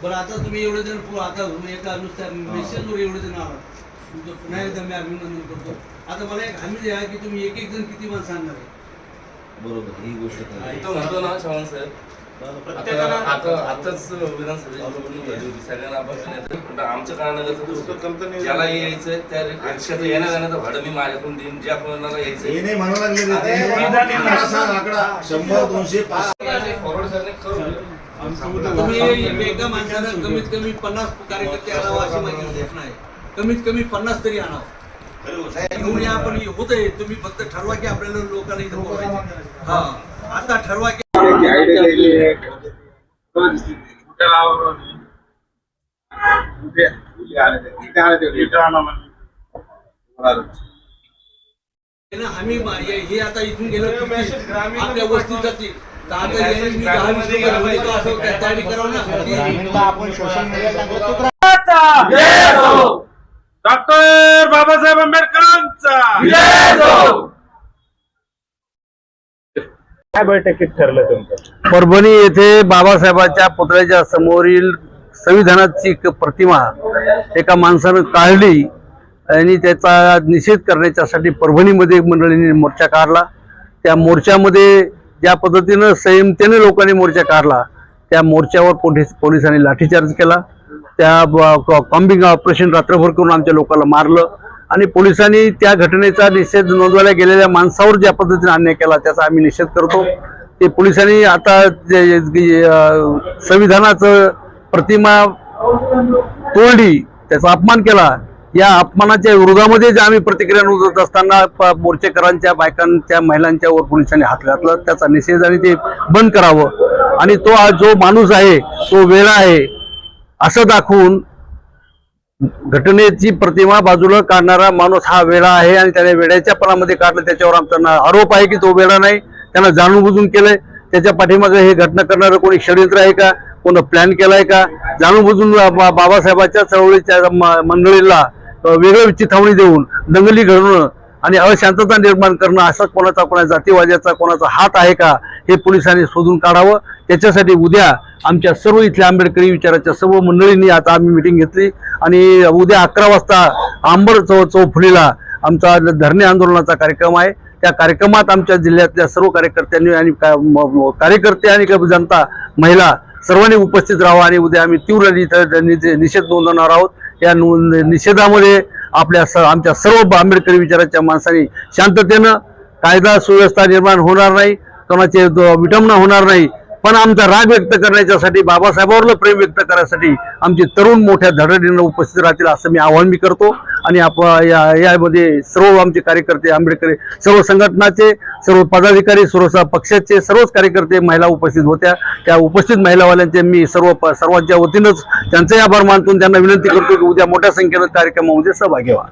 बरं आता तुम्ही एवढे जण आता एका नुसत्या मेसेजवर एवढे जण आहात, तुमचं पुन्हा एकदा मी अभिनंदन करतो. आता मला एक हमी द्या की तुम्ही एक एक जण किती माणसं आणणार आहे. बरोबर, ही गोष्ट म्हणतो ना चव्हाण साहेब, आताच विधानसभेची सगळ्यांना आपण आमच्या कारणाला ज्याला यायचं त्या रिक्षाचं येण्या जाण्याचं भाडं मी माझ्याकडून देईन, ज्या कोणाला यायचं हे नाही म्हणावं लागले 100, 200, 500 फॉरवर्ड करणे करू. तुम्ही एका माणसाला कमीत कमी 50 कार्यकर्ते आणावं अशी माझी घोषणा आहे. कमीत कमी 50 तरी आणावं. घेऊन या, पण होत आहे. तुम्ही फक्त ठरवा की आपल्याला लोकांना इथं पोहोचायचं. हा, आता ठरवा की आम्ही हे आता इथून गेलं आपल्या वस्तीत जातील. डॉक्टर बाबासाहेब आंबेडकरांचा काय बैठकीत ठरलं तुमचं? परभणी येथे बाबासाहेबांच्या पुतळ्याच्या समोरील संविधानाची प्रतिमा एका माणसानं काढली आणि त्याचा निषेध करण्याच्यासाठी परभणीमध्ये मंडळींनी मोर्चा काढला. त्या मोर्चामध्ये ज्या पद्धतीनं संयमतेने लोकांनी मोर्चा काढला, त्या मोर्चावर पोलिसांनी लाठीचार्ज केला. त्या कॉम्बिंग ऑपरेशन रात्रभर करून आमच्या लोकांना मारलं आणि पोलिसांनी त्या घटनेचा निषेध नोंदवायला गेलेल्या माणसावर ज्या पद्धतीने अन्याय केला त्याचा आम्ही निषेध करतो. ते पोलिसांनी आता संविधानाचं प्रतिमा तोडली, त्याचा अपमान केला. या अपमानाच्या विरोधामध्ये जे आम्ही प्रतिक्रिया नोंदवत असताना मोर्चेकरांच्या बायकांच्या महिलांच्यावर पोलिसांनी हात घातला. त्याचा निषेध आणि ते बंद करावं आणि तो जो माणूस आहे तो वेडा आहे असं दाखवून घटनेची प्रतिमा बाजूला काढणारा माणूस हा वेडा आहे आणि त्याने वेड्याच्या पणामध्ये काढलं. त्याच्यावर आमचा आरोप आहे की तो वेडा नाही, त्यानं जाणून बुजून केलंय. त्याच्या पाठीमागे हे घटना करणारं कोणी षडयंत्र आहे का, कोण प्लॅन केलाय का? जाणून बुजून बाबासाहेबांच्या चळवळीच्या मंडळीला वेगळं चिथावणी देऊन दंगली घडवणं आणि अशांतता निर्माण करणं असं कोणा जातीवाद्याचा कोणाचा हात आहे का हे पोलिसांनी शोधून काढावं. त्याच्यासाठी उद्या आमच्या सर्व इथल्या आंबेडकरी विचाराच्या सर्व मंडळींनी आता आम्ही मिटिंग घेतली आणि उद्या 11 वाजता आंबड चौफुलीला आमचा धरणे आंदोलनाचा कार्यक्रम आहे. त्या कार्यक्रमात आमच्या जिल्ह्यातल्या सर्व कार्यकर्त्यांनी आणि कार्यकर्ते आणि जनता महिला सर्वांनी उपस्थित राहावं आणि उद्या आम्ही तीव्र निषेध नोंदवणार आहोत. या निषेधामध्ये आमच्या सर्व आंबेडकरी विचाराच्या माणसांनी शांततेनं कायदा सुव्यवस्था निर्माण होणार नाही, कोणाचे विटंबना होणार नाही, पण आमचा राग व्यक्त करण्यासाठी बाबासाहेबांवर प्रेम व्यक्त करण्यासाठी आमचे तरुण मोठ्या धडधडीनं उपस्थित राहतील असं मी आवाहन करतो. आणि यामध्ये सर्व आमचे कार्यकर्ते आंबेडकरी सर्व संघटनाचे सर्व पदाधिकारी सर्व पक्षाचे सर्वच कार्यकर्ते महिला उपस्थित होत्या. त्या उपस्थित महिलावाल्यांचे मी सर्वांच्या वतीनंच त्यांचे आभार मानतो. त्यांना विनंती करतो की उद्या मोठ्या संख्येनं कार्यक्रमामध्ये सहभागी व्हा.